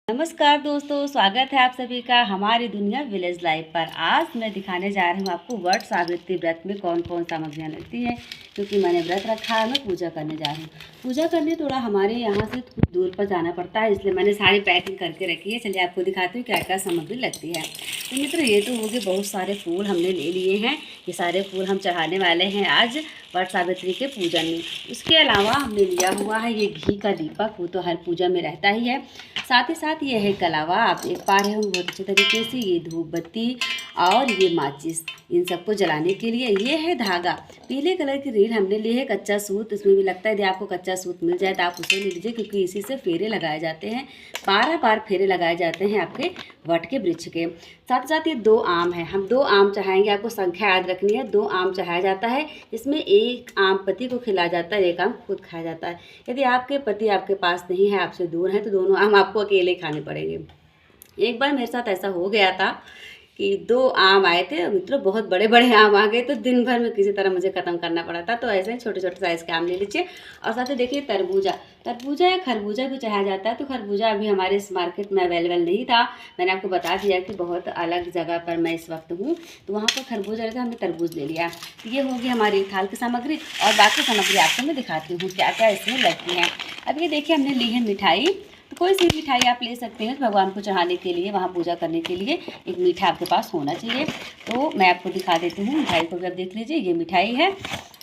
नमस्कार दोस्तों, स्वागत है आप सभी का हमारी दुनिया विलेज लाइफ पर। आज मैं दिखाने जा रही हूँ आपको वट सावित्री व्रत में कौन कौन सामग्रियाँ लगती हैं। क्योंकि मैंने व्रत रखा है, मैं पूजा करने जा रही हूँ। पूजा करने थोड़ा हमारे यहाँ से कुछ दूर पर जाना पड़ता है, इसलिए मैंने सारी पैकिंग करके रखी है। चलिए आपको दिखाती हूँ क्या क्या सामग्री लगती है। तो मित्रों, ये तो हो गए बहुत सारे फूल हमने ले लिए हैं। ये सारे फूल हम चढ़ाने वाले हैं आज वट सावित्री के पूजन में। उसके अलावा हमने लिया हुआ है ये घी का दीपक, वो तो हर पूजा में रहता ही है। साथ ही साथ ये है कलावा, आप देख पा रहे हो बहुत अच्छे तरीके से। ये धूप बत्ती और ये माचिस, इन सबको जलाने के लिए। ये है धागा, पीले कलर की रील हमने ली है। कच्चा सूत इसमें भी लगता है, यदि आपको कच्चा सूत मिल जाए तो आप उसे ले लीजिए, क्योंकि इसी से फेरे लगाए जाते हैं। 12 बार फेरे लगाए जाते हैं आपके वट के वृक्ष के। साथ साथ ये 2 आम है, हम 2 आम चढ़ाएंगे। आपको संख्या याद रखनी है। 2 आम चढ़ाया जाता है, इसमें एक आम पति को खिलाया जाता है, एक आम खुद खाया जाता है। यदि आपके पति आपके पास नहीं है, आपसे दूर है, तो दोनों आम आपको अकेले खाने पड़ेंगे। एक बार मेरे साथ ऐसा हो गया था कि 2 आम आए थे मित्रों, बहुत बड़े बड़े आम आ गए, तो दिन भर में किसी तरह मुझे ख़त्म करना पड़ा था। तो ऐसे छोटे छोटे साइज़ के आम ले लीजिए। और साथ ही देखिए तरबूजा या खरबूजा भी चढ़ाया जाता है। तो खरबूजा अभी हमारे इस मार्केट में अवेलेबल नहीं था। मैंने आपको बता दिया कि बहुत अलग जगह पर मैं इस वक्त हूँ, तो वहाँ पर खरबूजा रहता, हमने तरबूज ले लिया। तो ये होगी हमारी थाल की सामग्री। और बाकी सामग्री आपको मैं दिखाती हूँ क्या क्या इसमें लगती है। अब ये देखिए, हमने ली है मिठाई। तो कोई सी मिठाई आप ले सकते हैं भगवान को चढ़ाने के लिए, वहाँ पूजा करने के लिए एक मीठा आपके पास होना चाहिए। तो मैं आपको दिखा देती हूँ मिठाई को भी। आप देख लीजिए, ये मिठाई है।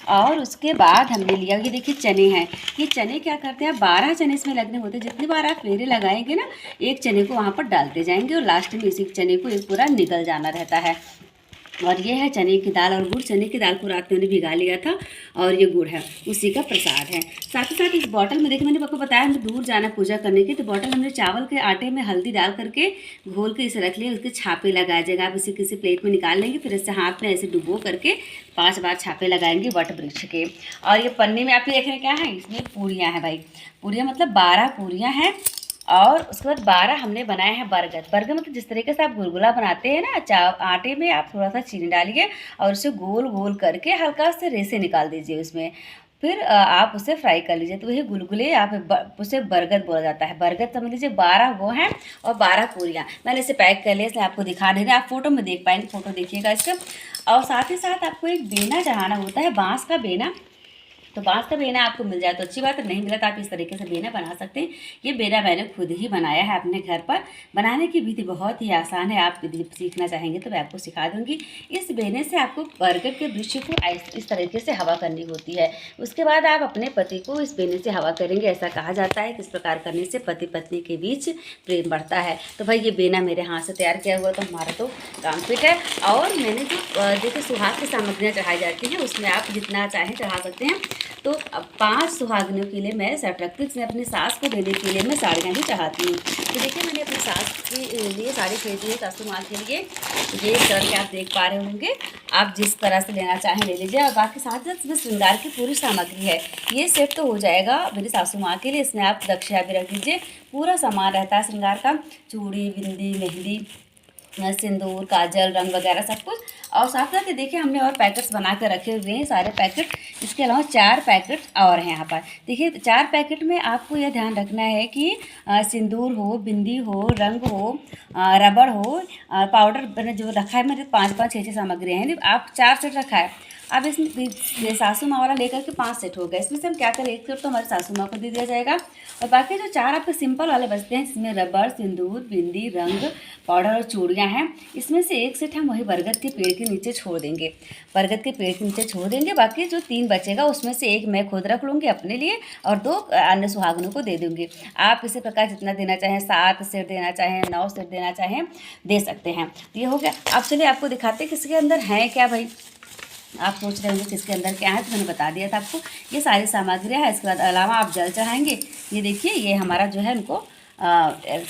और उसके बाद हमने लिया, ये देखिए चने हैं। ये चने क्या करते हैं, 12 चने इसमें लगने होते हैं। जितनी बार आप फेरे लगाएंगे ना, एक चने को वहाँ पर डालते जाएंगे और लास्ट में इसी चने को एक पूरा निकल जाना रहता है। और ये है चने की दाल और गुड़। चने की दाल को रात में भिगा लिया था, और ये गुड़ है, उसी का प्रसाद है। साथ ही साथ इस बॉटल में देखिए, मैंने आपको बताया हमें दूर जाना पूजा करने की, तो बॉटल हमने चावल के आटे में हल्दी डाल करके घोल के इसे रख लिया। उसके छापे लगाया जाएगा। आप इसे किसी प्लेट में निकाल लेंगे, फिर इसे हाथ में ऐसे डुबो करके 5 बार छापे लगाएंगे वट वृक्ष के। और ये पन्ने में आप देख रहे हैं क्या है, इसमें पूरियाँ हैं भाई। पूरियाँ मतलब 12 पूरियाँ हैं। और उसके बाद 12 हमने बनाए हैं बर्गर मतलब जिस तरीके से आप गुलगुला बनाते हैं ना, आटे में आप थोड़ा सा चीनी डालिए और उसे गोल गोल करके हल्का से रेसे निकाल दीजिए उसमें। फिर आप उसे फ्राई कर लीजिए, तो वही गुलगुले आप उसे बर्गर बोला जाता है। बर्गर समझ लीजिए 12 वो हैं और 12 पूरियाँ। मैंने इसे पैक कर लिया, इसलिए आपको दिखा दे रहे हैं। आप फोटो में देख पाएंगे, फोटो देखिएगा इसका। और साथ ही साथ आपको एक बेना चढ़ाना होता है, बाँस का बेना। तो बाँस का बेना आपको मिल जाए तो अच्छी बात है, नहीं मिला तो आप इस तरीके से बेना बना सकते हैं। ये बेना मैंने खुद ही बनाया है अपने घर पर। बनाने की विधि बहुत ही आसान है, आप यदि सीखना चाहेंगे तो मैं आपको सिखा दूंगी। इस बेने से आपको बरगद के वृक्ष को इस तरीके से हवा करनी होती है। उसके बाद आप अपने पति को इस बेने से हवा करेंगे। ऐसा कहा जाता है कि इस प्रकार करने से पति पत्नी के बीच प्रेम बढ़ता है। तो भाई ये बेना मेरे हाथ से तैयार किया हुआ, तो हमारा तो काम फिट है। और मैंने जो देखिए सुहाग की सामग्रियाँ चढ़ाई जाती हैं, उसमें आप जितना चाहें चढ़ा सकते हैं। तो 5 सुहागिनों के लिए मैं सेट रखती हूँ। अपनी सास को देने के लिए मैं साड़ियाँ भी चढ़ाती हूँ। तो देखिए, मैंने अपनी सास के लिए साड़ी खरीदी है, सासू माँ के लिए। ये करके आप देख पा रहे होंगे, आप जिस तरह से लेना चाहें ले लीजिए। और बाकी साथ साथ इसमें श्रृंगार की पूरी सामग्री है। ये सेट तो हो जाएगा मेरी सासू माँ के लिए। इसमें आप दक्षिणा भी रख दीजिए, पूरा सामान रहता है श्रृंगार का, चूड़ी, बिंदी, मेहंदी, सिंदूर, काजल, रंग वगैरह सब कुछ। और साथ साथ देखिए, हमने और पैकेट्स बना कर रखे हुए हैं सारे पैकेट। इसके अलावा 4 पैकेट और हैं यहाँ पर। देखिए 4 पैकेट में आपको यह ध्यान रखना है कि सिंदूर हो, बिंदी हो, रंग हो, रबड़ हो, पाउडर मैंने जो रखा है, मेरे 5-5, 6-6 सामग्रियाँ हैं। आप 4 सेट रखा है। अब इसमें सासू माँ वाला लेकर के 5 सेट हो गए। इसमें से हम क्या करें, 1 सेट तो हमारे सासू माँ को दे दिया जाएगा। और बाकी जो 4 आपके सिंपल वाले बचते हैं, जिसमें रबर, सिंदूर, बिंदी, रंग, पाउडर और चूड़ियाँ हैं, इसमें से 1 सेट हम वही बरगद के पेड़ के नीचे छोड़ देंगे। बरगद के पेड़ के नीचे छोड़ देंगे। बाकी जो 3 बचेगा, उसमें से 1 मैं खुद रख लूँगी अपने लिए और 2 अन्य सुहागनों को दे दूँगी। आप इसी प्रकार जितना देना चाहें, 7 सेट देना चाहें, 9 सेट देना चाहें, दे सकते हैं। तो ये हो गया। अब चलिए आपको दिखाते हैं किसके अंदर है क्या भाई। आप सोच रहे होंगे किसके अंदर क्या है, तो मैंने बता दिया था आपको। ये सारी सामग्रियाँ है। इसके बाद अलावा आप जल चढ़ाएंगे। ये देखिए, ये हमारा जो है उनको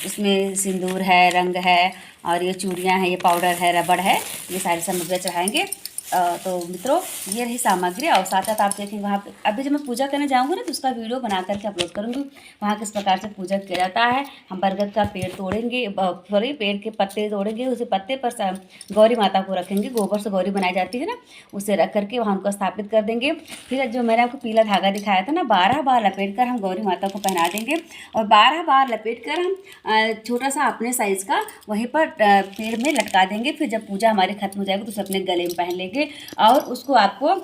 इसमें सिंदूर है, रंग है, और ये चूड़ियाँ हैं, ये पाउडर है, रबड़ है, ये सारी सामग्रियाँ चढ़ाएंगे। तो मित्रों ये रही सामग्री, और साथ साथ आप देखेंगे वहाँ पे अभी जब मैं पूजा करने जाऊँगी ना तो उसका वीडियो बना करके अपलोड करूँगी, वहाँ किस प्रकार से पूजा किया जाता है। हम बरगद का पेड़ तोड़ेंगे, सॉरी पेड़ के पत्ते तोड़ेंगे, उसे पत्ते पर गौरी माता को रखेंगे, गोबर से गौरी बनाई जाती है ना, उसे रख करके वहाँ उनको स्थापित कर देंगे। फिर जो मैंने आपको पीला धागा दिखाया था ना, 12 बार लपेट कर हम गौरी माता को पहना देंगे, और 12 बार लपेट कर हम छोटा सा अपने साइज़ का वहीं पर पेड़ में लटका देंगे। फिर जब पूजा हमारी खत्म हो जाएगी तो उसे अपने गले में पहन लेंगे, और उसको आपको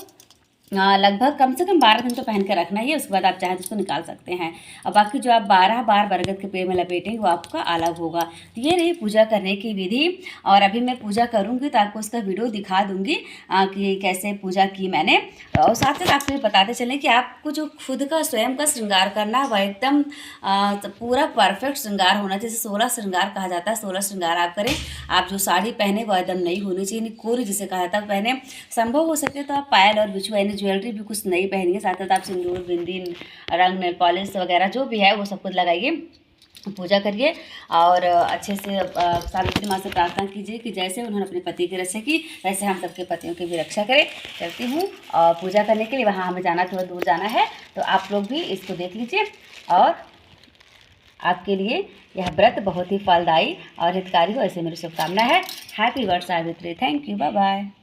लगभग कम से कम 12 दिन तो पहन के रखना ही है। उसके बाद आप चाहें तो उसको निकाल सकते हैं, और बाकी जो आप 12 बार बरगद के पेड़ में लपेटेंगे वो आपका अलग होगा। तो ये रही पूजा करने की विधि, और अभी मैं पूजा करूँगी तो आपको उसका वीडियो दिखा दूँगी कि कैसे पूजा की मैंने। और साथ साथ आपको ये बताते चलें कि आपको जो खुद का स्वयं का श्रृंगार करना है वह एकदम पूरा परफेक्ट श्रृंगार होना चाहिए। जैसे 16 श्रृंगार कहा जाता है, 16 श्रृंगार आप करें। आप जो साड़ी पहने वह एकदम नई होनी चाहिए, कोरी जिसे कहा जाता है पहने। संभव हो सके तो आप पायल और बिछुआ यानी ज्वेलरी भी कुछ नई पहनिए, साथ साथ आप सिंदूर, बिंदी, रंग, नेल पॉलिश वगैरह जो भी है वो सब कुछ लगाइए, पूजा करिए, और अच्छे से सावित्री माँ से प्रार्थना कीजिए कि जैसे उन्होंने अपने पति की रक्षा की वैसे हम सबके पतियों की भी रक्षा करें। करती हूँ, और पूजा करने के लिए वहाँ हमें जाना, थोड़ा दूर जाना है, तो आप लोग भी इसको देख लीजिए। और आपके लिए यह व्रत बहुत ही फलदायी और हितकारी हो, ऐसे मेरी शुभकामना है। Happy Vat Savitri. Thank you, bye bye.